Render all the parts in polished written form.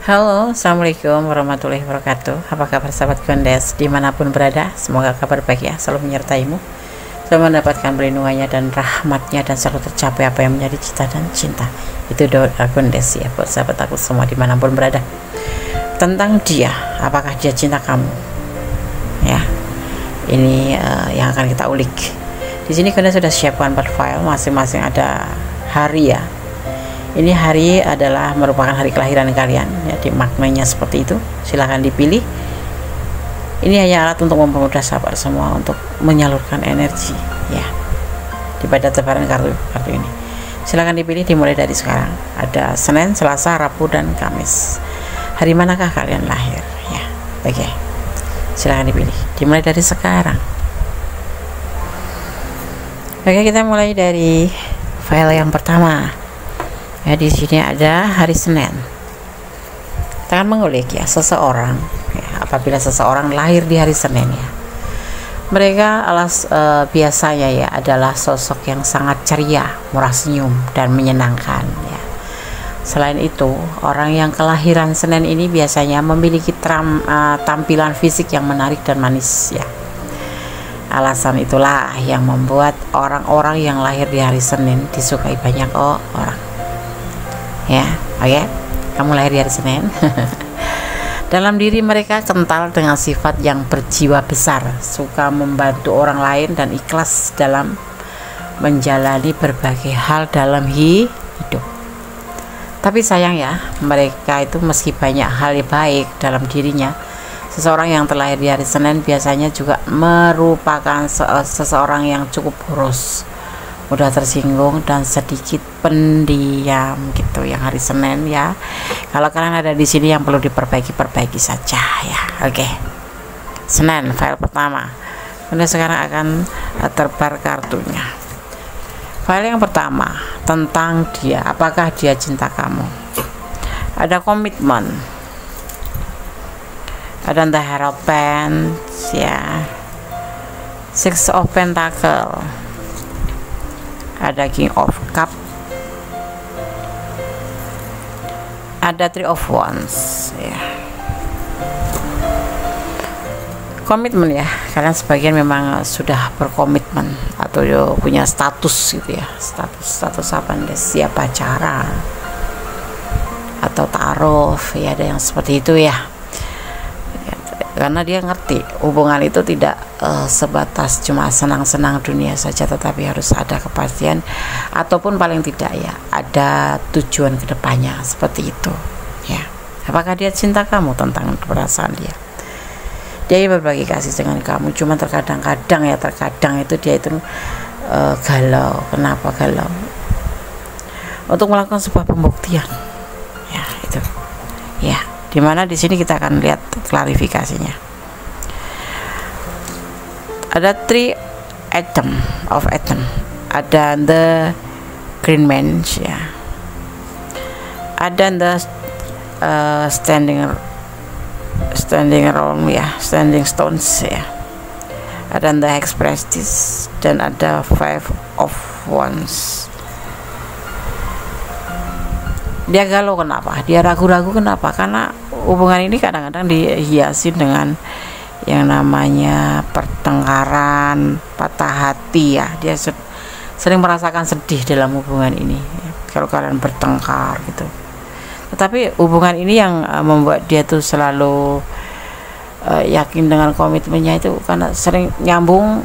Halo, assalamualaikum warahmatullahi wabarakatuh. Apa kabar sahabat Gondes dimanapun berada? Semoga kabar baik ya, selalu menyertaimu, selalu mendapatkan perlindungannya dan rahmatnya, dan selalu tercapai apa yang menjadi cita dan cinta. Itu doa Gondes ya buat sahabat aku semua dimanapun berada. Tentang dia, apakah dia cinta kamu? Ya, ini yang akan kita ulik. Di sini Gondes sudah siapkan 4 file, masing-masing ada hari ya. Ini hari adalah merupakan hari kelahiran kalian, jadi maknanya seperti itu. Silahkan dipilih. Ini hanya alat untuk mempermudah sahabat semua untuk menyalurkan energi ya di pada tebaran kartu ini. Silahkan dipilih dimulai dari sekarang. Ada Senin, Selasa, Rabu, dan Kamis. Hari manakah kalian lahir ya? Oke, silahkan dipilih dimulai dari sekarang. Oke, kita mulai dari file yang pertama. Ya, di sini ada hari Senin. Kita akan mengulik ya seseorang. Ya, apabila seseorang lahir di hari Senin ya, mereka biasanya ya adalah sosok yang sangat ceria, murah senyum, dan menyenangkan ya. Selain itu, orang yang kelahiran Senin ini biasanya memiliki tampilan fisik yang menarik dan manis ya. Alasan itulah yang membuat orang-orang yang lahir di hari Senin disukai banyak orang. Ya, oke, kamu lahir di hari Senin. Dalam diri mereka kental dengan sifat yang berjiwa besar, suka membantu orang lain, dan ikhlas dalam menjalani berbagai hal dalam hidup. Tapi sayang ya, mereka itu meski banyak hal yang baik dalam dirinya, seseorang yang terlahir di hari Senin biasanya juga merupakan seseorang yang cukup boros, mudah tersinggung, dan sedikit pendiam gitu yang hari Senin ya. Kalau kalian ada di sini yang perlu diperbaiki saja ya. Oke. Senin file pertama. Kemudian sekarang akan terbar kartunya. File yang pertama tentang dia, apakah dia cinta kamu? Ada komitmen. Ada the Hierophant ya. Six of Pentacle. Ada King of Cup, ada Three of Wands ya. Komitmen ya, kalian sebagian memang sudah berkomitmen atau punya status gitu ya, status apa nih, siap pacaran atau taruh ya, ada yang seperti itu ya. Karena dia ngerti hubungan itu tidak sebatas cuma senang-senang dunia saja, tetapi harus ada kepastian ataupun paling tidak ya ada tujuan kedepannya seperti itu ya. Apakah dia cinta kamu? Tentang perasaan dia berbagi kasih dengan kamu, cuma terkadang itu dia itu galau. Kenapa galau? Untuk melakukan sebuah pembuktian ya, itu ya, dimana di sini kita akan lihat klarifikasinya. Ada 3 of atom, ada the green man ya, ada the standing stones ya, ada the expresses, dan ada 5 of wands. Dia galau kenapa? Dia ragu-ragu kenapa? Karena hubungan ini kadang-kadang dihiasi dengan yang namanya pertengkaran, patah hati ya. Dia sering merasakan sedih dalam hubungan ini ya, kalau kalian bertengkar gitu. Tetapi hubungan ini yang membuat dia tuh selalu yakin dengan komitmennya itu karena sering nyambung,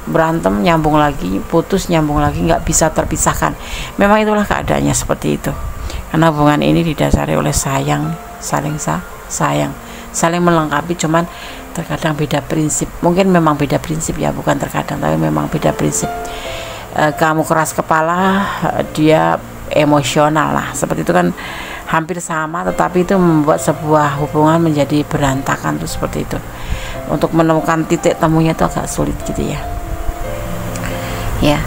berantem, nyambung lagi, putus, nyambung lagi, nggak bisa terpisahkan. Memang itulah keadaannya seperti itu. Karena hubungan ini didasari oleh sayang, saling melengkapi, cuman terkadang beda prinsip. Mungkin memang beda prinsip ya, bukan terkadang, tapi memang beda prinsip. Kamu keras kepala, dia emosional lah, seperti itu kan, hampir sama, tetapi itu membuat sebuah hubungan menjadi berantakan tuh, seperti itu. Untuk menemukan titik temunya itu agak sulit gitu ya. Ya.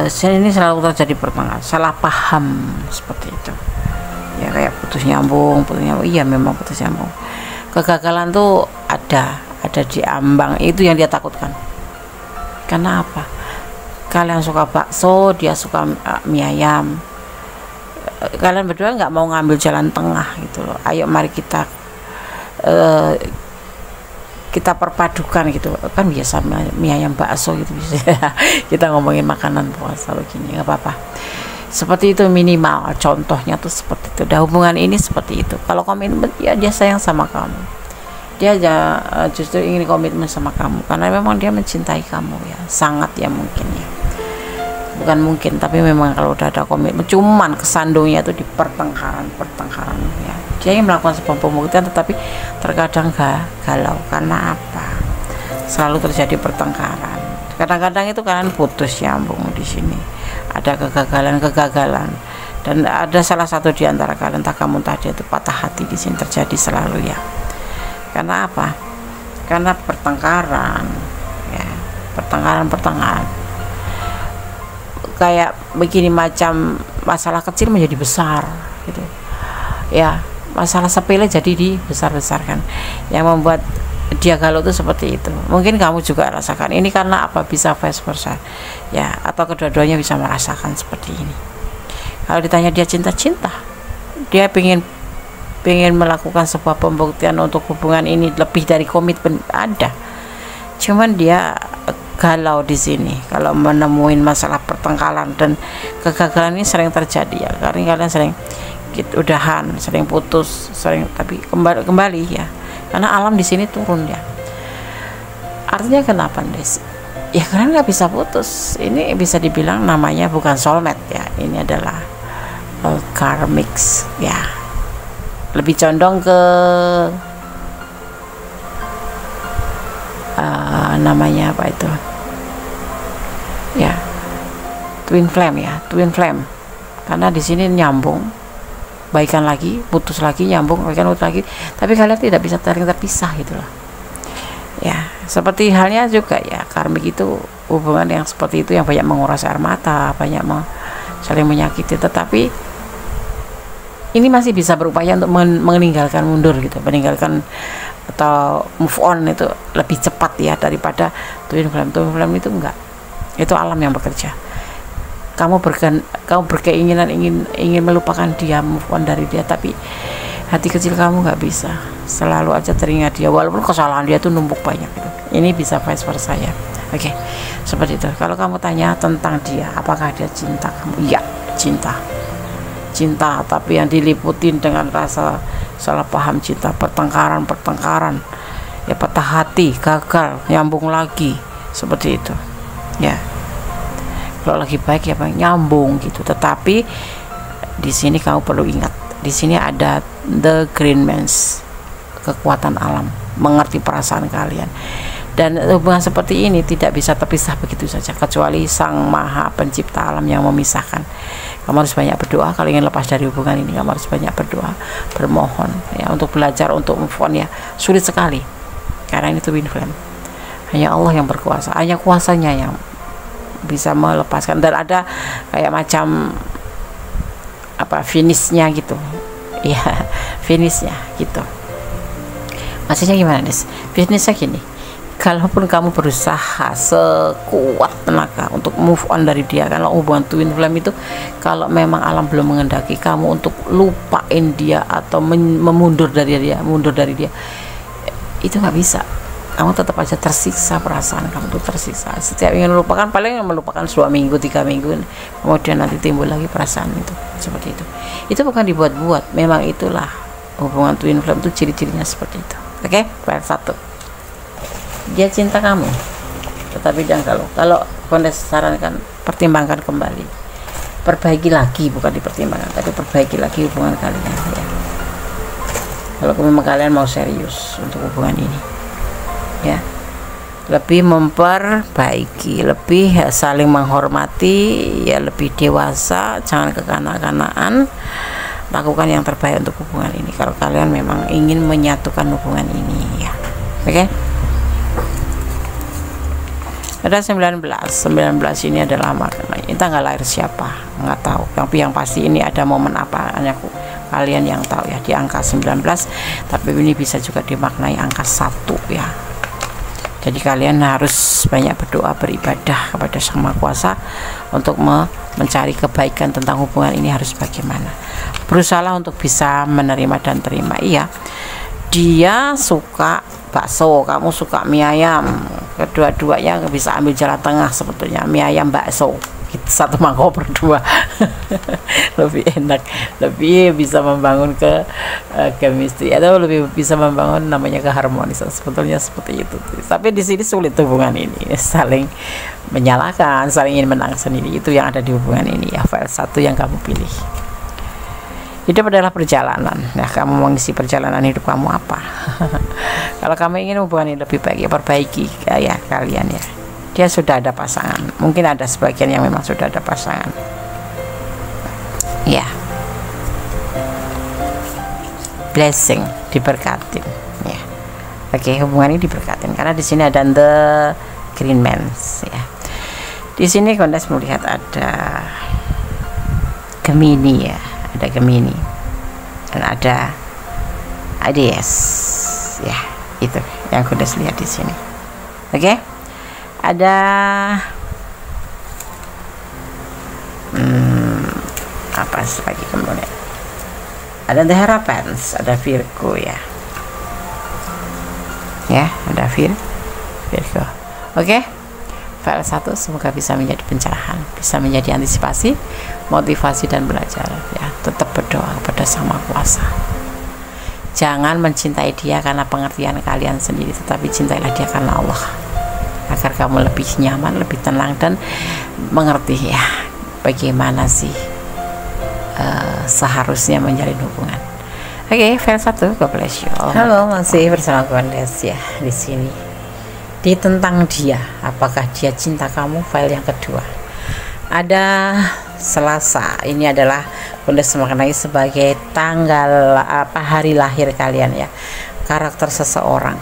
Ini selalu terjadi pertengahan, salah paham seperti itu ya, kayak putus nyambung, iya memang putus nyambung. Kegagalan tuh ada di ambang, itu yang dia takutkan. Karena apa? Kalian suka bakso, dia suka mie ayam, kalian berdua nggak mau ngambil jalan tengah gitu loh. Ayo mari kita kita perpadukan gitu kan, biasa mie ayam bakso gitu bisa. Kita ngomongin makanan puasa begini nggak apa-apa, seperti itu minimal contohnya tuh seperti itu. Dah hubungan ini seperti itu. Kalau komitmen ya dia sayang sama kamu, dia justru ingin komitmen sama kamu karena memang dia mencintai kamu ya, sangat ya mungkin ya, bukan mungkin tapi memang kalau udah ada komitmen, cuman kesandungnya itu di pertengkaran ya. Dia ingin melakukan sebuah pembuktian tetapi terkadang galau. Karena apa? Selalu terjadi pertengkaran. Kadang-kadang itu kalian putus nyambung di sini. Ada kegagalan dan ada salah satu di antara kalian, entah kamu entah dia, itu patah hati di sini terjadi selalu ya. Karena apa? Karena pertengkaran ya, pertengkaran kayak begini, macam masalah kecil menjadi besar gitu ya, masalah sepele jadi dibesar-besarkan. Yang membuat dia galau itu seperti itu. Mungkin kamu juga rasakan ini karena apa, bisa vice versa ya, atau kedua-duanya bisa merasakan seperti ini. Kalau ditanya dia cinta, dia pengen melakukan sebuah pembuktian untuk hubungan ini lebih dari komitmen, ada, cuman dia galau di sini kalau menemuin masalah pertengkaran. Dan kegagalan ini sering terjadi ya, karena kalian sering udahan, sering putus, tapi kembali ya, karena alam di sini turun ya. Artinya kenapa Des? Ya karena nggak bisa putus. Ini bisa dibilang namanya bukan soulmate ya, ini adalah karmics ya, lebih condong ke namanya apa itu ya, twin flame ya, karena di sini nyambung, baikan lagi, putus lagi, nyambung, baikan putus lagi, tapi kalian tidak bisa saling terpisah gitu loh ya. Seperti halnya juga ya, karmik itu hubungan yang seperti itu, yang banyak menguras air mata, banyak saling menyakiti, tetapi ini masih bisa berupaya untuk meninggalkan, mundur gitu, meninggalkan atau move on itu lebih cepat ya daripada twin flame itu enggak, itu alam yang bekerja. Kamu berkeinginan ingin melupakan dia, move on dari dia, tapi hati kecil kamu nggak bisa, selalu aja teringat dia walaupun kesalahan dia tuh numpuk banyak gitu. Ini bisa vice versa ya. Oke, seperti itu. Kalau kamu tanya tentang dia, apakah dia cinta kamu? Ya, cinta, tapi yang diliputin dengan rasa salah paham cinta, pertengkaran ya, patah hati, gagal, nyambung lagi, seperti itu ya. Kalau lagi baik ya bang, nyambung gitu. Tetapi di sini kamu perlu ingat, di sini ada the green man's, kekuatan alam mengerti perasaan kalian. Dan hubungan seperti ini tidak bisa terpisah begitu saja, kecuali Sang Maha Pencipta alam yang memisahkan. Kamu harus banyak berdoa kalau ingin lepas dari hubungan ini. Kamu harus banyak berdoa, bermohon ya, untuk belajar, untuk move on ya. Sulit sekali karena ini twin flame. Hanya Allah yang berkuasa, hanya kuasanya yang bisa melepaskan. Dan ada kayak macam apa, finishnya gitu ya, finishnya gitu. Maksudnya gimana Des? Finishnya gini, kalaupun kamu berusaha sekuat tenaga untuk move on dari dia, kalau hubungan twin flame itu, kalau memang alam belum mengendaki kamu untuk lupain dia atau mundur dari dia, itu nggak bisa. Kamu tetap aja tersiksa, perasaan kamu tuh tersiksa. Setiap ingin melupakan, paling melupakan 2 minggu, 3 minggu, kemudian nanti timbul lagi perasaan itu, seperti itu. Itu bukan dibuat-buat, memang itulah hubungan twin flame itu, ciri-cirinya seperti itu. Oke, poin 1. Dia cinta kamu, tetapi jangan kalau Kondes sarankan, pertimbangkan kembali, perbaiki lagi, bukan dipertimbangkan tapi perbaiki lagi hubungan kalian ya. Kalau memang kalian mau serius untuk hubungan ini ya, lebih memperbaiki, lebih saling menghormati ya, lebih dewasa, jangan kekanak-kanakan, lakukan yang terbaik untuk hubungan ini kalau kalian memang ingin menyatukan hubungan ini ya. Oke. Ada 19 ini adalah maknanya, tanggal lahir siapa nggak tahu, tapi yang pasti ini ada momen apa, hanya kalian yang tahu ya, di angka 19. Tapi ini bisa juga dimaknai angka 1 ya. Jadi kalian harus banyak berdoa, beribadah kepada Sang Maha Kuasa untuk mencari kebaikan tentang hubungan ini harus bagaimana. Berusaha untuk bisa menerima dan terima. Iya, dia suka bakso, kamu suka mie ayam, kedua-duanya bisa ambil jalan tengah sebetulnya, mie ayam bakso, satu mangkok berdua. Lebih enak, lebih bisa membangun ke chemistry, atau lebih bisa membangun namanya keharmonisan, sebetulnya seperti itu. Tapi di sini sulit hubungan ini, saling menyalahkan, saling ingin menang sendiri, itu yang ada di hubungan ini ya. File 1 yang kamu pilih. Hidup adalah perjalanan. Nah, kamu mengisi perjalanan hidup kamu apa? Kalau kamu ingin hubungan ini lebih baik, ya perbaiki ya kalian ya. Dia sudah ada pasangan. Mungkin ada sebagian yang memang sudah ada pasangan. Ya. Blessing, diberkatin. Ya. Oke, hubungan ini diberkatin karena di sini ada the green man ya. Di sini Kondes melihat ada Gemini ya. Ada Gemini dan ada Aries ya, itu yang aku udah lihat di sini. Oke, ada apa lagi kemudian ada The Hierophant, ada Virgo ya, ada Virgo. Oke, file 1 semoga bisa menjadi pencerahan, bisa menjadi antisipasi, motivasi dan belajar ya. Tetap berdoa kepada Sang Maha Kuasa. Jangan mencintai dia karena pengertian kalian sendiri, tetapi cintailah dia karena Allah, agar kamu lebih nyaman, lebih tenang dan mengerti ya bagaimana sih seharusnya menjalin hubungan. Oke, file 1, God bless you. Halo, masih bersama Kondes ya di sini. Di tentang dia, apakah dia cinta kamu, file yang kedua. Ada Selasa, ini adalah Kondes memaknai sebagai tanggal hari lahir kalian ya. Karakter seseorang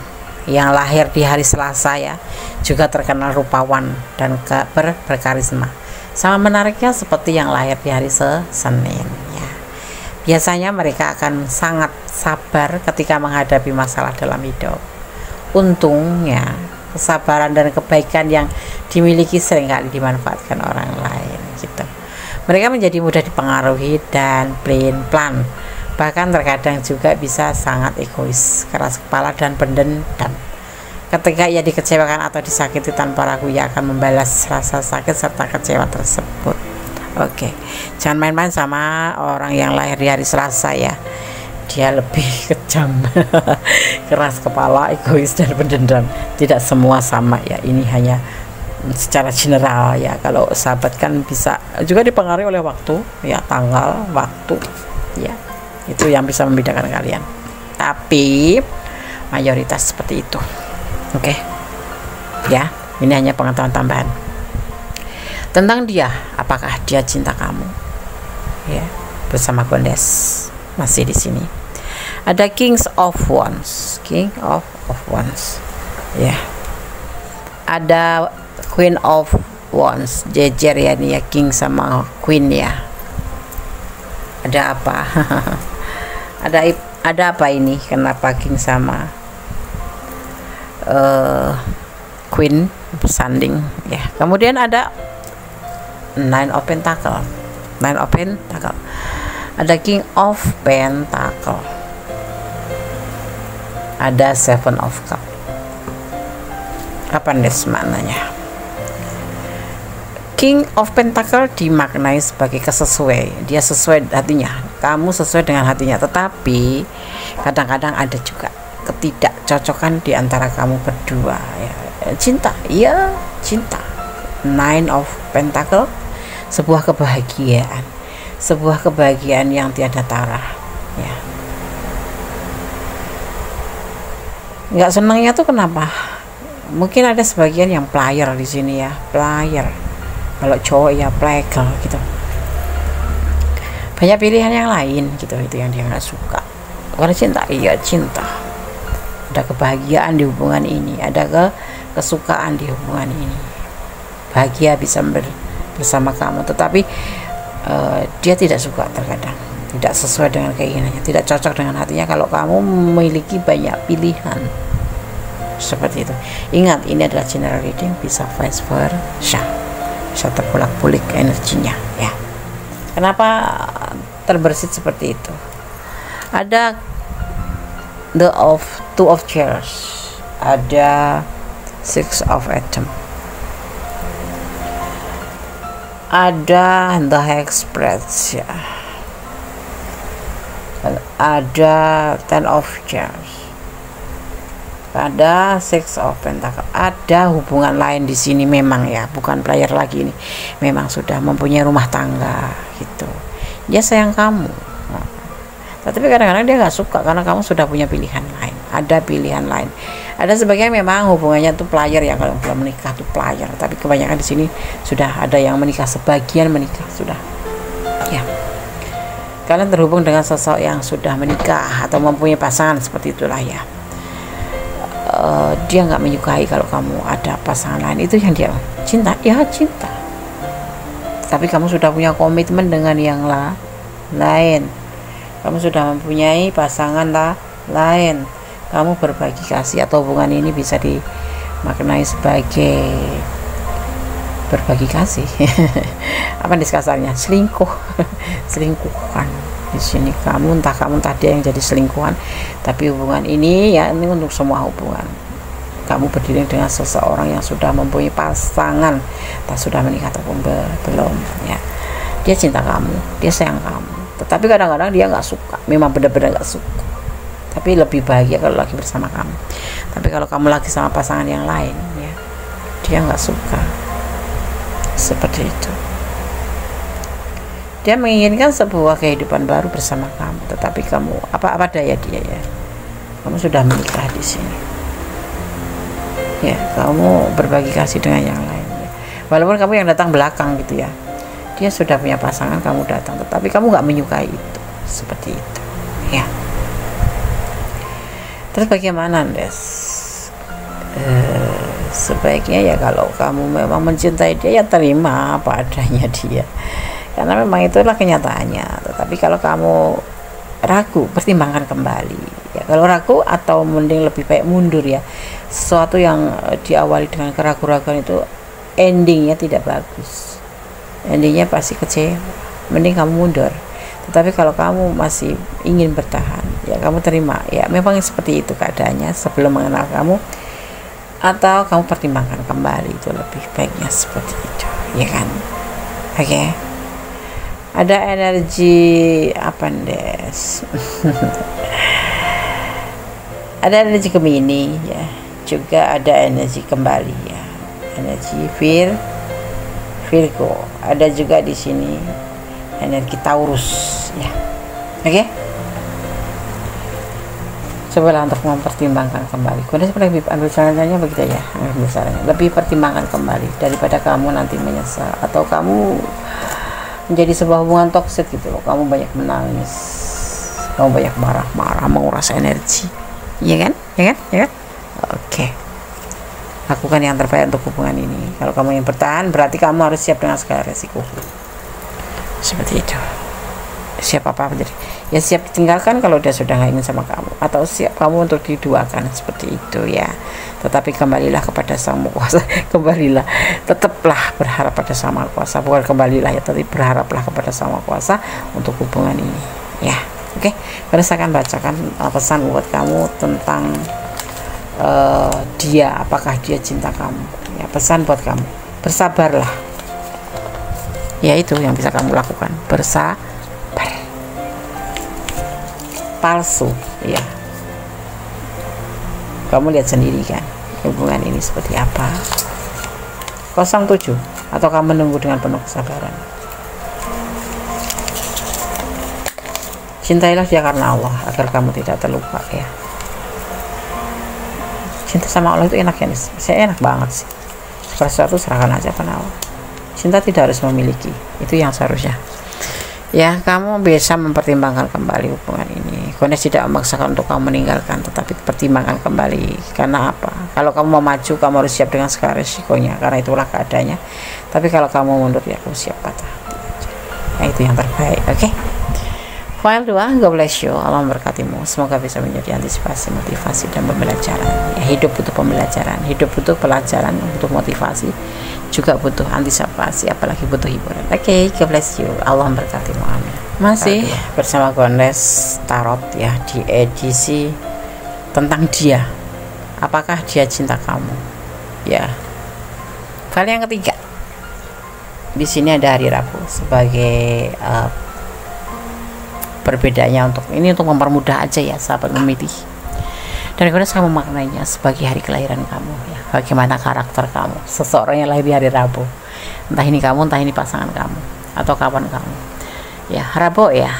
yang lahir di hari Selasa ya juga terkenal rupawan dan berkarisma. Sama menariknya seperti yang lahir di hari Senin ya. Biasanya mereka akan sangat sabar ketika menghadapi masalah dalam hidup. Untungnya kesabaran dan kebaikan yang dimiliki seringkali dimanfaatkan orang lain gitu. Mereka menjadi mudah dipengaruhi dan plan, bahkan terkadang juga bisa sangat egois, keras kepala dan pendendam. Ketika ia dikecewakan atau disakiti tanpa ragu, ia akan membalas rasa sakit serta kecewa tersebut. Oke, jangan main-main sama orang yang lahir di hari Selasa ya. Dia lebih kejam, keras kepala, egois dan pendendam. Tidak semua sama ya, ini hanya secara general ya. Kalau sahabat kan bisa juga dipengaruhi oleh waktu ya, tanggal, waktu ya, itu yang bisa membedakan kalian, tapi mayoritas seperti itu. Oke ya, ini hanya pengetahuan tambahan tentang dia. Apakah dia cinta kamu ya? Bersama Kondes masih di sini. Ada King of Wands ya. Ada Queen of Wands, jejer ya nih ya, King sama Queen ya. Ada apa? ada apa ini? Kenapa King sama Queen bersanding ya? Kemudian ada Nine of Pentacle. Ada King of Pentacle. Ada Seven of Cup. Apa nih maknanya? King of Pentacle dimaknai sebagai kesesuaian. Dia sesuai hatinya, kamu sesuai dengan hatinya. Tetapi kadang-kadang ada juga ketidakcocokan di antara kamu berdua ya. Cinta, iya cinta. Nine of Pentacle, sebuah kebahagiaan yang tiada tara ya. Nggak senangnya tuh kenapa? Mungkin ada sebagian yang player di sini ya, player. Kalau cowok ya playgirl gitu. Banyak pilihan yang lain gitu, itu yang dia nggak suka. Kalau cinta, iya cinta. Ada kebahagiaan di hubungan ini, ada kesukaan di hubungan ini. Bahagia bisa bersama kamu, tetapi dia tidak suka, terkadang tidak sesuai dengan keinginannya, tidak cocok dengan hatinya kalau kamu memiliki banyak pilihan seperti itu. Ingat, ini adalah general reading, bisa vice versa bisa terbolak-balik energinya ya. Kenapa terbersit seperti itu? Ada two of chairs, ada six of atom, ada the express ya, ada ten of chairs, ada six of pentacle. Ada hubungan lain di sini memang ya, bukan player lagi ini, memang sudah mempunyai rumah tangga gitu. Dia sayang kamu, tapi kadang-kadang dia nggak suka karena kamu sudah punya pilihan lain. Ada pilihan lain. Ada sebagian memang hubungannya tuh player ya, kalau belum menikah tuh player, tapi kebanyakan di sini sudah ada yang menikah, sebagian menikah sudah ya. Kalian terhubung dengan sosok yang sudah menikah atau mempunyai pasangan, seperti itulah ya. Dia nggak menyukai kalau kamu ada pasangan lain. Itu yang dia cinta ya, cinta, tapi kamu sudah punya komitmen dengan yang lain. Kamu sudah mempunyai pasangan lain. Kamu berbagi kasih, atau hubungan ini bisa dimaknai sebagai berbagi kasih. Apa nih kasarnya? Selingkuh. Selingkuhan. Di sini kamu entah dia yang jadi selingkuhan, tapi hubungan ini ya, ini untuk semua hubungan. Kamu berdiri dengan seseorang yang sudah mempunyai pasangan, entah sudah menikah ataupun belum ya. Dia cinta kamu, dia sayang kamu, tetapi kadang-kadang dia nggak suka, memang benar-benar nggak suka, tapi lebih bahagia kalau lagi bersama kamu. Tapi kalau kamu lagi sama pasangan yang lain ya, dia nggak suka, seperti itu. Dia menginginkan sebuah kehidupan baru bersama kamu, tetapi kamu apa daya dia ya, kamu sudah menikah di sini ya. Kamu berbagi kasih dengan yang lain ya. Walaupun kamu yang datang belakang gitu ya, dia sudah punya pasangan, kamu datang, tetapi kamu nggak menyukai itu, seperti itu ya. Terus bagaimana Des? Sebaiknya ya kalau kamu memang mencintai dia ya terima apa adanya dia, karena memang itulah kenyataannya. Tetapi kalau kamu ragu, pertimbangkan kembali ya. Kalau ragu, atau mending lebih baik mundur ya. Sesuatu yang diawali dengan keraguan-raguan itu endingnya tidak bagus, endingnya pasti kecewa. Mending kamu mundur. Tetapi kalau kamu masih ingin bertahan ya, kamu terima ya, memang seperti itu keadaannya sebelum mengenal kamu, atau kamu pertimbangkan kembali, itu lebih baiknya seperti itu ya kan. Oke. Ada energi apa Des? Ada energi Gemini ya, juga ada energi kembali ya, energi Virgo. Ada juga di sini energi Taurus ya. Oke. Cobalah untuk mempertimbangkan kembali. Kemudian lebih ambil sarannya begitu ya, ambil sarannya. Lebih pertimbangkan kembali daripada kamu nanti menyesal, atau kamu menjadi sebuah hubungan toksik gitu loh. Kamu banyak menangis, kamu banyak marah-marah, menguras energi, iya kan? Oke. Lakukan yang terbaik untuk hubungan ini. Kalau kamu yang bertahan, berarti kamu harus siap dengan segala resiko, seperti itu. Siap apa jadi ya, siap ditinggalkan kalau dia sudah nggak ingin sama kamu, atau siap kamu untuk diduakan, seperti itu ya. Tetapi kembalilah kepada Sang Maha Kuasa. Kembalilah, tetaplah berharap pada Sang Maha Kuasa, bukan kembalilah ya, tapi berharaplah kepada Sang Maha Kuasa untuk hubungan ini ya. Oke. Karena saya akan bacakan pesan buat kamu tentang dia, apakah dia cinta kamu ya. Pesan buat kamu, bersabarlah ya, itu yang bisa kamu lakukan, bersabar. Palsu ya, kamu lihat sendiri kan hubungan ini seperti apa. 07, atau kamu menunggu dengan penuh kesabaran. Cintailah dia karena Allah, agar kamu tidak terluka ya. Cinta sama Allah itu enak ya, saya enak banget sih. Sesuatu serahkan aja pada Allah. Cinta tidak harus memiliki, itu yang seharusnya ya. Kamu bisa mempertimbangkan kembali hubungan ini. Kondisi tidak memaksakan untuk kamu meninggalkan, tetapi pertimbangkan kembali. Karena apa? Kalau kamu mau maju, kamu harus siap dengan segala resikonya, karena itulah keadaannya. Tapi kalau kamu mundur ya, kamu siap patah hati aja. Nah, itu yang terbaik. Oke. File 2, God bless you. Allah memberkatimu. Semoga bisa menjadi antisipasi, motivasi, dan pembelajaran ya. Hidup butuh pembelajaran, hidup butuh pelajaran, butuh motivasi. juga butuh antisipasi, apalagi butuh hiburan. Oke, God bless you. Allah memberkatimu. Amin. Masih bersama Gondes Tarot ya, di edisi tentang dia. Apakah dia cinta kamu? Ya. File yang ketiga. Di sini ada hari Rabu sebagai perbedaannya, untuk mempermudah aja ya sahabat memilih. Dan kemudian saya memaknainya sebagai hari kelahiran kamu ya. Bagaimana karakter kamu, seseorang yang lahir di hari Rabu, entah ini kamu, entah ini pasangan kamu, atau kawan kamu ya. Rabu ya,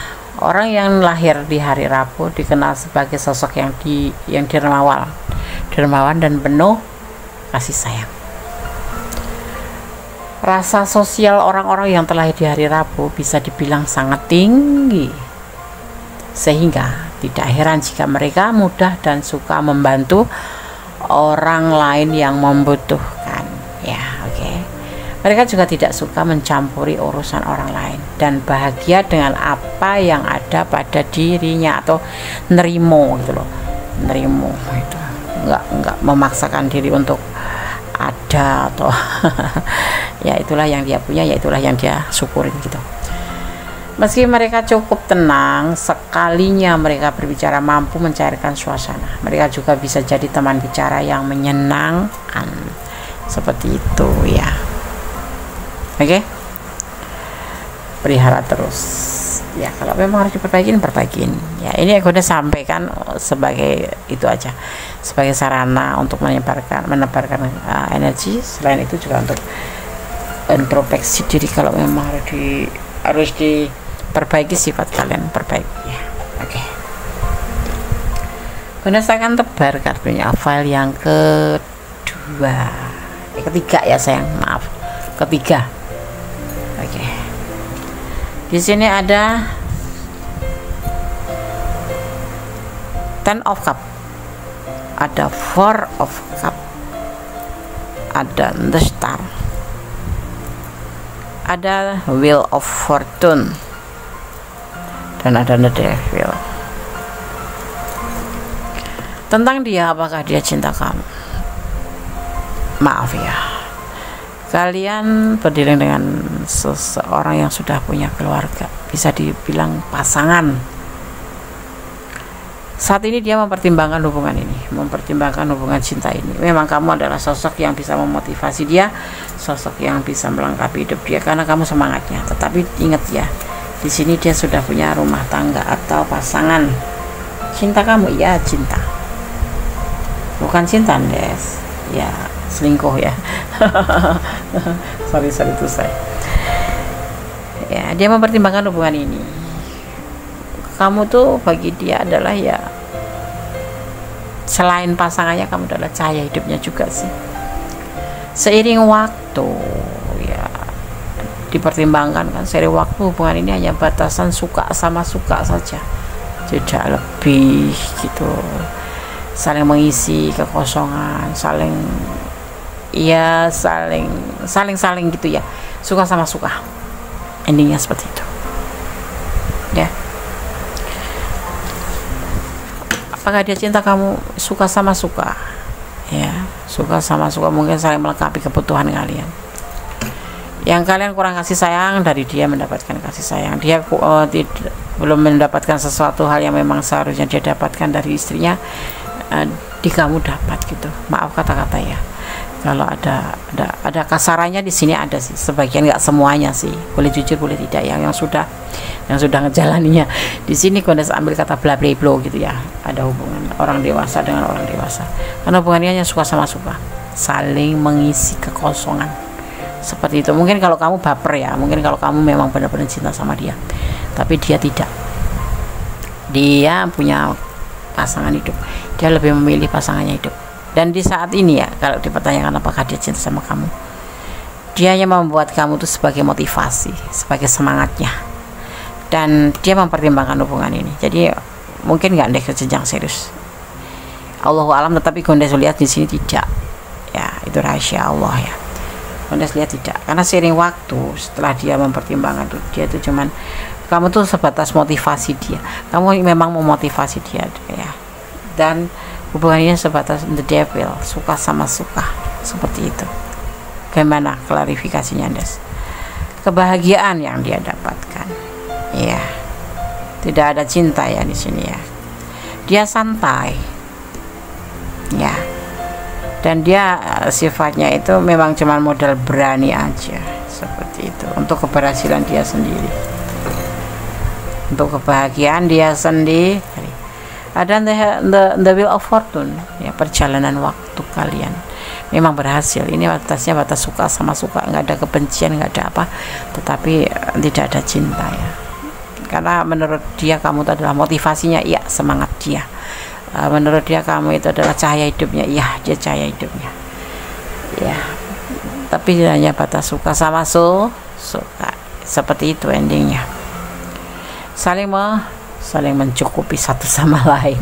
orang yang lahir di hari Rabu dikenal sebagai sosok yang dermawan dan penuh kasih sayang. Rasa sosial orang-orang yang terlahir di hari Rabu bisa dibilang sangat tinggi, sehingga tidak heran jika mereka mudah dan suka membantu orang lain yang membutuhkan ya. Oke. Mereka juga tidak suka mencampuri urusan orang lain dan bahagia dengan apa yang ada pada dirinya, atau nerimo gitu loh. Nerimo itu enggak memaksakan diri untuk ada atau ya, itulah yang dia punya, ya itulah yang dia syukurin gitu. Meski mereka cukup tenang, sekalinya mereka berbicara mampu mencairkan suasana. Mereka juga bisa jadi teman bicara yang menyenangkan. Seperti itu ya. Oke? Pelihara terus. Ya, kalau memang harus diperbaikin. Ya, ini aku udah sampaikan sebagai itu aja. Sebagai sarana untuk menebarkan energi. Selain itu juga untuk introspeksi diri, kalau memang harus diperbaiki sifat kalian, perbaiki ya. Oke. Gunakan tebar kartunya. File yang ketiga ya sayang, maaf, ketiga. Oke. Di sini ada Ten of Cup, ada Four of Cup, ada The Star, ada Wheel of Fortune, dan ada The Devil. Tentang dia, apakah dia cinta kamu? Maaf ya, kalian berdiri dengan seseorang yang sudah punya keluarga, bisa dibilang pasangan. Saat ini dia mempertimbangkan hubungan ini, mempertimbangkan hubungan cinta ini. Memang kamu adalah sosok yang bisa memotivasi dia, sosok yang bisa melengkapi hidup dia karena kamu semangatnya. Tetapi ingat ya, di sini dia sudah punya rumah tangga atau pasangan. Cinta kamu ya cinta, bukan cinta Des ya, selingkuh ya. sorry itu saya ya. Dia mempertimbangkan hubungan ini. Kamu tuh bagi dia adalah ya, selain pasangannya, kamu adalah cahaya hidupnya juga sih. Seiring waktu ya, dipertimbangkan kan, seiring waktu hubungan ini hanya batasan suka sama suka saja, tidak lebih gitu. Saling mengisi kekosongan, saling gitu ya, suka sama suka, endingnya seperti itu ya. Apakah dia cinta kamu? Suka sama suka ya, suka sama suka, mungkin saling melengkapi kebutuhan kalian. Yang kalian kurang kasih sayang, dari dia mendapatkan kasih sayang. Dia belum mendapatkan sesuatu hal yang memang seharusnya dia dapatkan dari istrinya, di kamu dapat gitu. Maaf kata-kata ya, kalau ada kasarannya di sini, ada sih sebagian, nggak semuanya sih, boleh jujur boleh tidak, yang sudah ngejalaninya. Di sini Gondes ambil kata bla bla bla gitu ya, ada hubungan orang dewasa dengan orang dewasa, karena hubungannya hanya suka sama suka, saling mengisi kekosongan seperti itu. Mungkin kalau kamu baper ya, mungkin kalau kamu memang benar-benar cinta sama dia, tapi dia tidak, dia punya pasangan hidup, dia lebih memilih pasangannya hidup. Dan di saat ini ya, kalau dipertanyakan apakah dia cinta sama kamu, dia hanya membuat kamu tuh sebagai motivasi, sebagai semangatnya, dan dia mempertimbangkan hubungan ini. Jadi mungkin nggak ada jenjang serius, Allahu alam. Tetapi Gondes lihat di sini tidak ya, itu rahasia Allah ya. Gondes lihat tidak, karena seiring waktu setelah dia mempertimbangkan tuh, dia tuh cuman, kamu tuh sebatas motivasi dia, kamu memang memotivasi dia ya. Dan hubungannya sebatas the devil, suka sama suka, seperti itu. Gimana klarifikasinya, Des? Kebahagiaan yang dia dapatkan, ya, tidak ada cinta ya di sini ya. Dia santai, ya, dan dia sifatnya itu memang cuma modal berani aja, seperti itu, untuk keberhasilan dia sendiri, untuk kebahagiaan dia sendiri. Ada the wheel of fortune, ya, perjalanan waktu kalian memang berhasil. Ini batasnya batas suka sama suka, nggak ada kebencian, nggak ada apa, tetapi tidak ada cinta ya. Karena menurut dia kamu itu adalah motivasinya, iya, semangat dia. Menurut dia kamu itu adalah cahaya hidupnya, iya, dia cahaya hidupnya, ya. Tapi hanya batas suka sama suka, seperti itu endingnya. Saling mencukupi satu sama lain,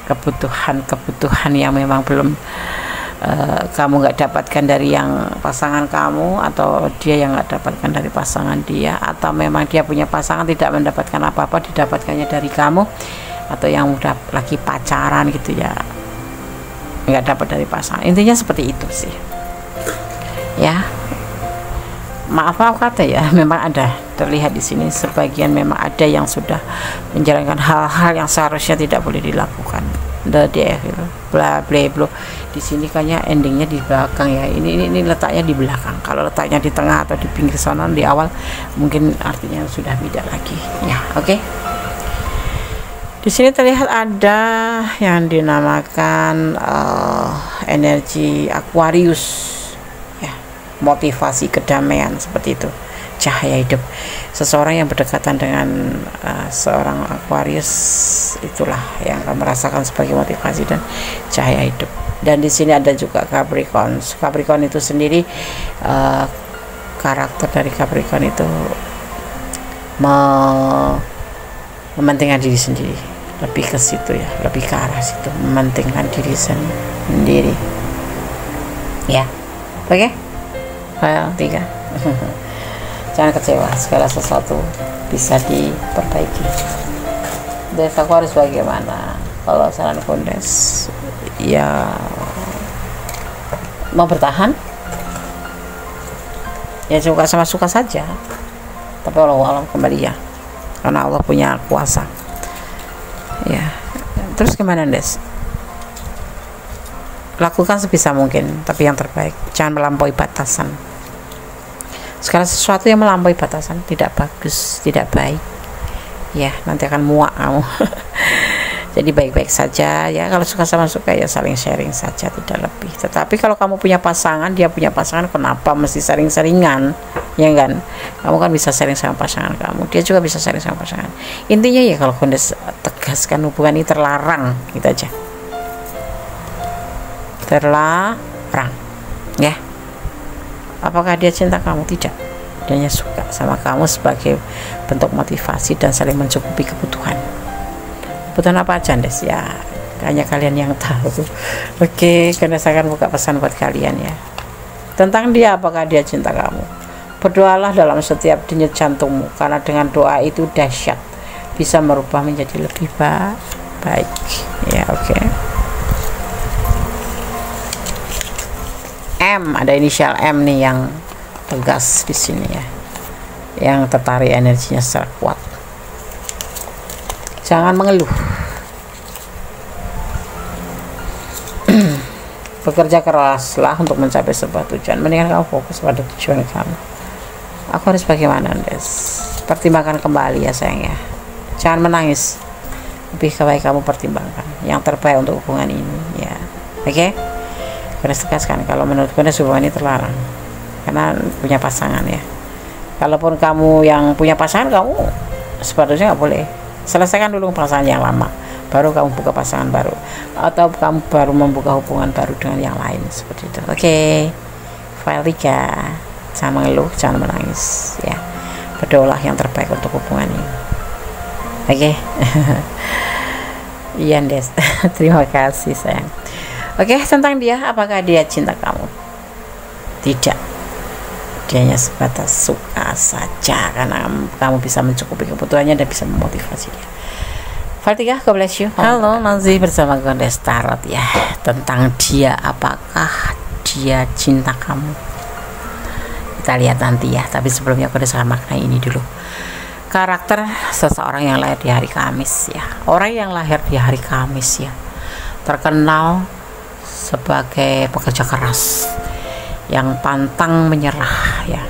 kebutuhan yang memang belum kamu nggak dapatkan dari yang pasangan kamu, atau dia yang nggak dapatkan dari pasangan dia, atau memang dia punya pasangan tidak mendapatkan apa-apa, didapatkannya dari kamu, atau yang udah lagi pacaran gitu ya, nggak dapat dari pasangan. Intinya seperti itu sih ya. Maaf kata ya, memang ada terlihat di sini sebagian memang ada yang sudah menjalankan hal-hal yang seharusnya tidak boleh dilakukan. The devil, bla bla bla. Di sini kayaknya endingnya di belakang ya. Ini letaknya di belakang. Kalau letaknya di tengah atau di pinggir sana di awal, mungkin artinya sudah beda lagi. Ya, oke. Di sini terlihat ada yang dinamakan energi Aquarius. Motivasi kedamaian, seperti itu, cahaya hidup. Seseorang yang berdekatan dengan seorang Aquarius, itulah yang akan merasakan sebagai motivasi dan cahaya hidup. Dan di sini ada juga Capricorn. Capricorn itu sendiri, karakter dari Capricorn itu mementingkan diri sendiri, lebih ke situ ya, lebih ke arah situ, mementingkan diri sendiri ya. Oke, file 3. Jangan kecewa, segala sesuatu bisa diperbaiki. Dari Aquarius bagaimana? Kalau saran Kondes ya, mau bertahan ya, suka sama suka saja, tapi Allah kembali ya, karena Allah punya kuasa ya. Terus gimana, Des? Lakukan sebisa mungkin, tapi yang terbaik, jangan melampaui batasan. Segala sesuatu yang melampaui batasan tidak bagus, tidak baik ya, nanti akan muak kamu. Jadi baik-baik saja ya, kalau suka sama suka ya saling sharing saja, tidak lebih. Tetapi kalau kamu punya pasangan, dia punya pasangan, kenapa mesti sharing-sharingan, ya kan? Kamu kan bisa sharing sama pasangan kamu, dia juga bisa sharing sama pasangan. Intinya ya, kalau Kondes tegaskan, hubungan ini terlarang, gitu aja, terlarang ya. Apakah dia cinta kamu? Tidak, dia hanya suka sama kamu sebagai bentuk motivasi dan saling mencukupi kebutuhan. Kebutuhan apa aja, Des? Ya, hanya kalian yang tahu. Oke, karena saya akan buka pesan buat kalian ya, tentang dia. Apakah dia cinta kamu? Berdoalah dalam setiap denyut jantungmu, karena dengan doa itu dahsyat, bisa merubah menjadi lebih baik ya. Oke. M, ada inisial M nih yang tegas di sini ya, yang tertarik energinya secara kuat. Jangan mengeluh. Bekerja keraslah untuk mencapai sebuah tujuan. Mendingan kamu fokus pada tujuan kamu. Aku harus bagaimana, Des? Pertimbangkan kembali ya sayang ya. Jangan menangis. Lebih baik kamu pertimbangkan yang terbaik untuk hubungan ini ya. Oke? Kondes tegaskan, kalau menurut Kondes hubungan ini terlarang karena punya pasangan ya. Kalaupun kamu yang punya pasangan, kamu sepatutnya nggak boleh. Selesaikan dulu pasangan yang lama, baru kamu buka pasangan baru, atau kamu baru membuka hubungan baru dengan yang lain, seperti itu. Oke, file 3. Jangan mengeluh, jangan menangis ya. Berdoalah yang terbaik untuk hubungan ini. Oke. Iya, Des. Terima kasih sayang. Oke, tentang dia, apakah dia cinta kamu? Tidak, dia hanya sebatas suka saja, karena kamu bisa mencukupi kebutuhannya dan bisa memotivasi dia. File 3, God bless you. Halo, masih bersama Kondes Tarot ya, tentang dia, apakah dia cinta kamu? Kita lihat nanti ya, tapi sebelumnya aku udah makna ini dulu. Karakter seseorang yang lahir di hari Kamis ya. Orang yang lahir di hari Kamis ya terkenal sebagai pekerja keras yang pantang menyerah ya.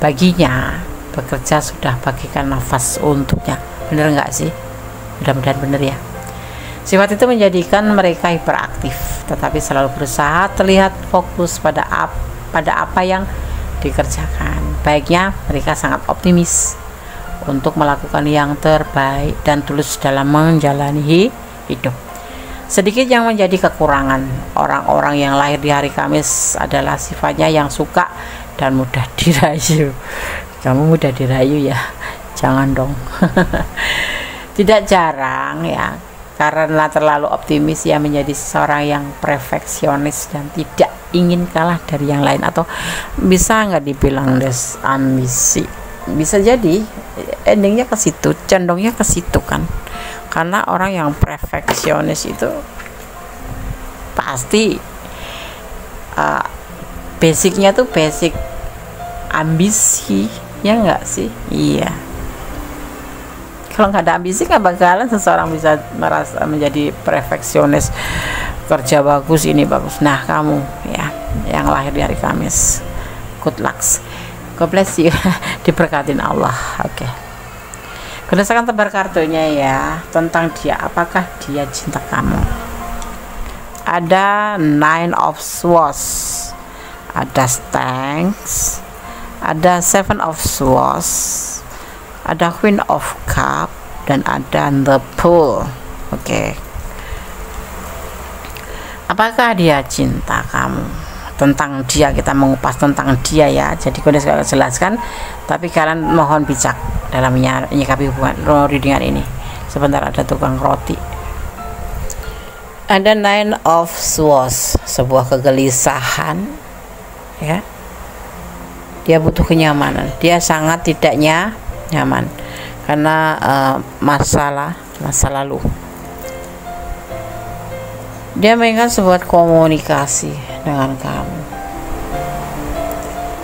Baginya bekerja sudah bagikan nafas untuknya. Bener nggak sih? Mudah-mudahan bener ya. Sifat itu menjadikan mereka hiperaktif, tetapi selalu berusaha terlihat fokus pada apa yang dikerjakan. Baiknya mereka sangat optimis untuk melakukan yang terbaik dan tulus dalam menjalani hidup. Sedikit yang menjadi kekurangan orang-orang yang lahir di hari Kamis adalah sifatnya yang suka dan mudah dirayu. Kamu mudah dirayu ya? Jangan dong. Tidak jarang ya, karena terlalu optimis ya menjadi seseorang yang perfeksionis dan tidak ingin kalah dari yang lain, atau bisa nggak dibilang ambisi. Bisa jadi endingnya ke situ, condongnya ke situ kan. Karena orang yang perfeksionis itu pasti basicnya tuh basic ambisi, ya nggak sih? Iya. Kalau nggak ada ambisi nggak bakalan seseorang bisa merasa menjadi perfeksionis, kerja bagus, ini bagus. Nah kamu ya yang lahir di hari Kamis, good luck, God bless you. Diberkatin Allah. Oke. Berdasarkan tebar kartunya ya, tentang dia, apakah dia cinta kamu? Ada Nine of Swords, ada Strength, ada Seven of Swords, ada Queen of Cup, dan ada The Fool. Oke. Apakah dia cinta kamu? Tentang dia kita mengupas tentang dia ya. Jadi aku sudah jelaskan, tapi kalian mohon bijak dalam menyikapi hubungan readingan ini. Sebentar, ada tukang roti. Ada Nine of Swords, sebuah kegelisahan ya. Dia butuh kenyamanan, dia sangat tidak nyaman karena masa lalu. Dia menginginkan sebuah komunikasi dengan kamu.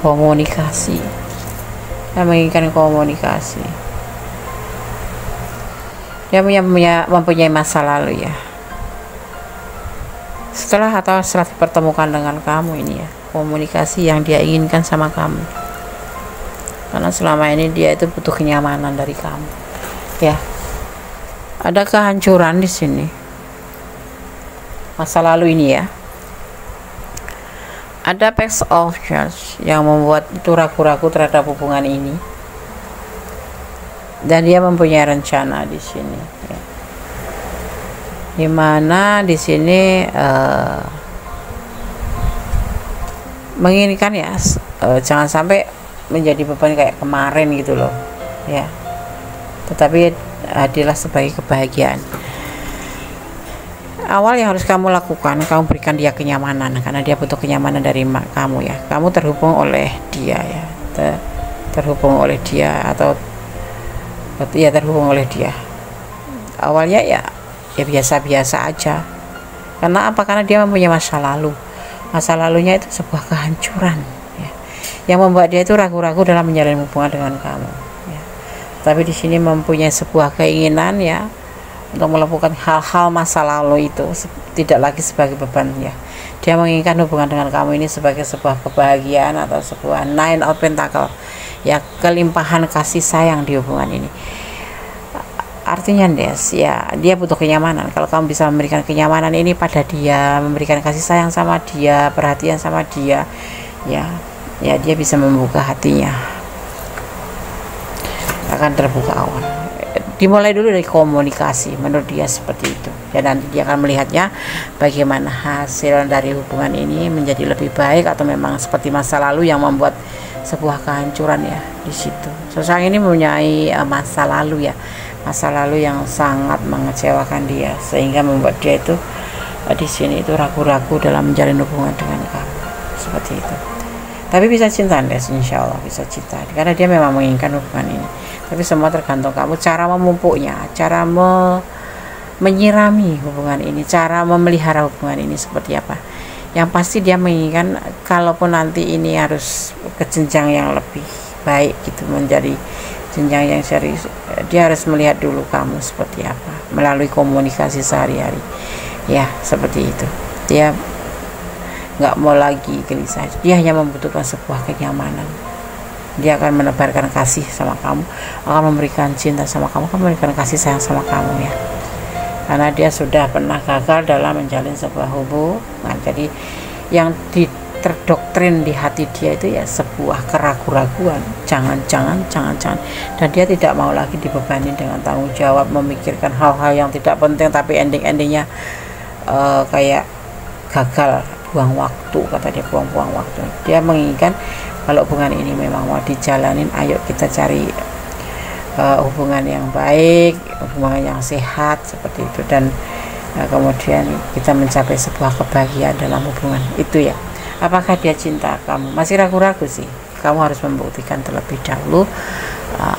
Komunikasi. Dia menginginkan komunikasi. Dia mempunyai masa lalu ya. Setelah dipertemukan dengan kamu ini ya, komunikasi yang dia inginkan sama kamu. Karena selama ini dia itu butuh kenyamanan dari kamu. Ya. Ada kehancuran di sini. Masa lalu ini ya. Ada Page of Swords yang membuat itu ragu-ragu terhadap hubungan ini, dan dia mempunyai rencana di sini ya. Dimana di sini menginginkan ya jangan sampai menjadi beban kayak kemarin gitu loh ya, tetapi adalah sebagai kebahagiaan. Awal yang harus kamu lakukan, kamu berikan dia kenyamanan, karena dia butuh kenyamanan dari kamu ya. Kamu terhubung oleh dia ya, terhubung oleh dia, atau ya terhubung oleh dia. Awalnya ya biasa-biasa aja. Karena apa? Karena dia mempunyai masa lalu. Masa lalunya itu sebuah kehancuran ya, yang membuat dia itu ragu-ragu dalam menjalin hubungan dengan kamu ya. Tapi di sini mempunyai sebuah keinginan ya untuk melakukan hal-hal masa lalu itu tidak lagi sebagai beban ya. Dia menginginkan hubungan dengan kamu ini sebagai sebuah kebahagiaan atau sebuah Nine of Pentacles ya, kelimpahan kasih sayang di hubungan ini. Artinya ya dia butuh kenyamanan. Kalau kamu bisa memberikan kenyamanan ini pada dia, memberikan kasih sayang sama dia, perhatian sama dia ya dia bisa membuka hatinya, akan terbuka awal. Dimulai dulu dari komunikasi, menurut dia seperti itu ya. Nanti dia akan melihatnya bagaimana hasil dari hubungan ini menjadi lebih baik, atau memang seperti masa lalu yang membuat sebuah kehancuran ya di situ. Seseorang ini mempunyai masa lalu ya, masa lalu yang sangat mengecewakan dia, sehingga membuat dia itu di sini itu ragu-ragu dalam menjalin hubungan dengan kamu seperti itu. Tapi bisa cinta deh, insya Allah bisa cinta, karena dia memang menginginkan hubungan ini. Tapi semua tergantung kamu, cara memupuknya, cara menyirami hubungan ini, cara memelihara hubungan ini seperti apa Yang pasti dia menginginkan kalaupun nanti ini harus ke jenjang yang lebih baik gitu, menjadi jenjang yang serius, dia harus melihat dulu kamu seperti apa melalui komunikasi sehari-hari ya, seperti itu. Dia nggak mau lagi gelisah, dia hanya membutuhkan sebuah kenyamanan. Dia akan menebarkan kasih sama kamu, akan memberikan cinta sama kamu, akan memberikan kasih sayang sama kamu ya, karena dia sudah pernah gagal dalam menjalin sebuah hubungan. Jadi yang terdoktrin di hati dia itu ya sebuah keraguan-raguan, jangan-jangan, dan dia tidak mau lagi dibebani dengan tanggung jawab memikirkan hal-hal yang tidak penting, tapi endingnya kayak gagal, buang waktu, kata dia, buang-buang waktu. Dia menginginkan kalau hubungan ini memang mau dijalanin, ayo kita cari hubungan yang baik, hubungan yang sehat seperti itu, dan kemudian kita mencapai sebuah kebahagiaan dalam hubungan itu ya. Apakah dia cinta kamu? Masih ragu-ragu sih. Kamu harus membuktikan terlebih dahulu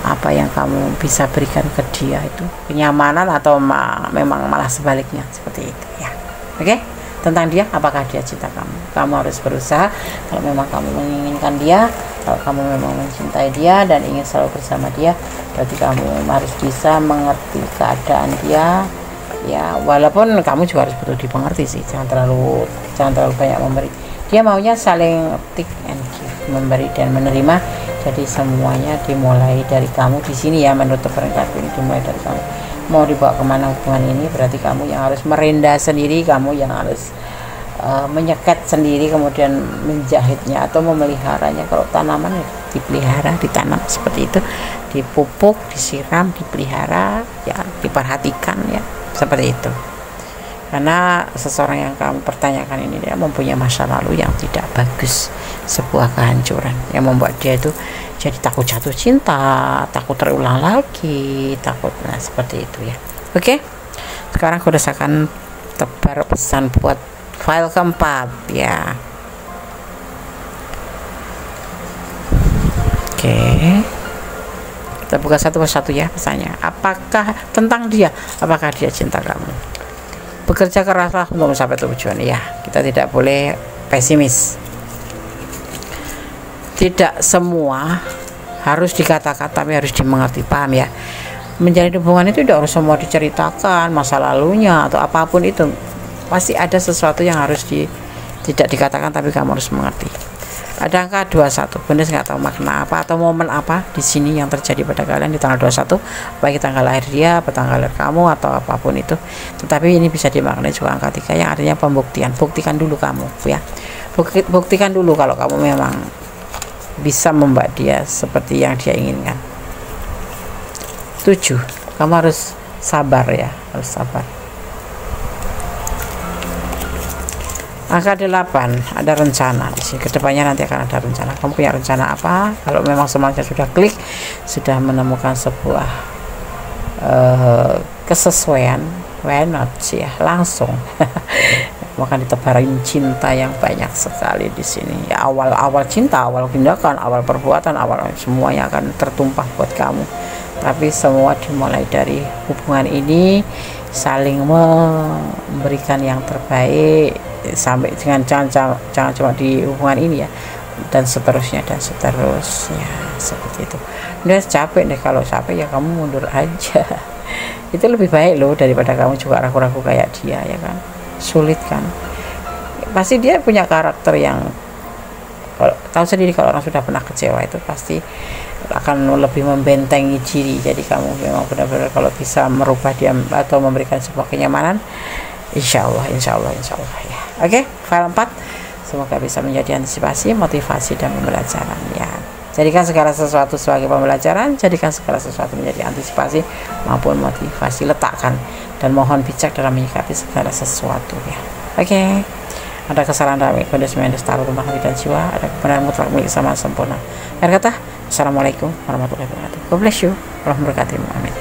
apa yang kamu bisa berikan ke dia itu kenyamanan atau memang malah sebaliknya, seperti itu ya. Oke? Tentang dia, apakah dia cinta kamu? Kamu harus berusaha. Kalau memang kamu menginginkan dia, kalau kamu memang mencintai dia dan ingin selalu bersama dia, berarti kamu harus bisa mengerti keadaan dia ya, walaupun kamu juga harus betul dimengerti sih, jangan terlalu banyak memberi. Dia maunya saling take and give, memberi dan menerima. Jadi semuanya dimulai dari kamu di sini ya, menurut peringkat ini dimulai dari kamu. Mau dibawa kemana hubungan ini, berarti kamu yang harus merendah sendiri, kamu yang harus menyekat sendiri, kemudian menjahitnya atau memeliharanya. Kalau tanaman ya dipelihara, ditanam seperti itu, dipupuk, disiram, dipelihara ya, diperhatikan ya, seperti itu. Karena seseorang yang kamu pertanyakan ini, dia mempunyai masa lalu yang tidak bagus, sebuah kehancuran yang membuat dia itu jadi takut jatuh cinta, takut terulang lagi, takut, nah seperti itu ya. Oke, sekarang aku akan tebar pesan buat file keempat ya. Oke, kita buka satu persatu ya pesannya. Apakah tentang dia, apakah dia cinta kamu? Bekerja keraslah untuk mencapai tujuan ya, kita tidak boleh pesimis. Tidak semua harus dikatakan, tapi harus dimengerti, paham ya. Menjalin hubungan itu tidak harus semua diceritakan masa lalunya atau apapun itu, pasti ada sesuatu yang harus tidak dikatakan, tapi kamu harus mengerti. Ada angka 21, benar nggak tahu makna apa atau momen apa di sini yang terjadi pada kalian di tanggal 21, baik tanggal lahir dia atau tanggal lahir kamu atau apapun itu. Tetapi ini bisa dimaknai juga angka 3 yang artinya pembuktian. Buktikan dulu kamu ya, buktikan dulu kalau kamu memang bisa membuat dia seperti yang dia inginkan. 7, kamu harus sabar ya, harus sabar. Angka 8, ada rencana di sini. Kedepannya nanti akan ada rencana. Kamu punya rencana apa? Kalau memang semuanya sudah klik, sudah menemukan sebuah kesesuaian, why not sih ya, langsung akan ditebarin cinta yang banyak sekali di sini. Ya, awal cinta, awal tindakan, awal perbuatan, awal semuanya akan tertumpah buat kamu. Tapi semua dimulai dari hubungan ini, saling memberikan yang terbaik, sampai dengan jangan cuma di hubungan ini ya, dan seterusnya seperti itu. Udah capek deh, kalau capek ya kamu mundur aja. Itu lebih baik loh daripada kamu juga ragu-ragu kayak dia ya kan, sulit kan. Pasti dia punya karakter yang, kalau tahu sendiri, kalau orang sudah pernah kecewa itu pasti akan lebih membentengi diri. Jadi kamu memang benar-benar kalau bisa merubah dia atau memberikan sebuah kenyamanan, insya Allah ya. Oke, file 4 semoga bisa menjadi antisipasi, motivasi, dan pembelajaran ya. Jadikan segala sesuatu sebagai pembelajaran, jadikan segala sesuatu menjadi antisipasi maupun motivasi. Letakkan dan mohon bijak dalam menyikapi segala sesuatu ya. Oke, ada kesalahan dalam kondisi mendes taruh rumah hati dan jiwa, ada kebenaran mutlak milik sama sempurna. Akhir kata, assalamualaikum warahmatullahi wabarakatuh. God bless you. Allah memberkatimu. Amin.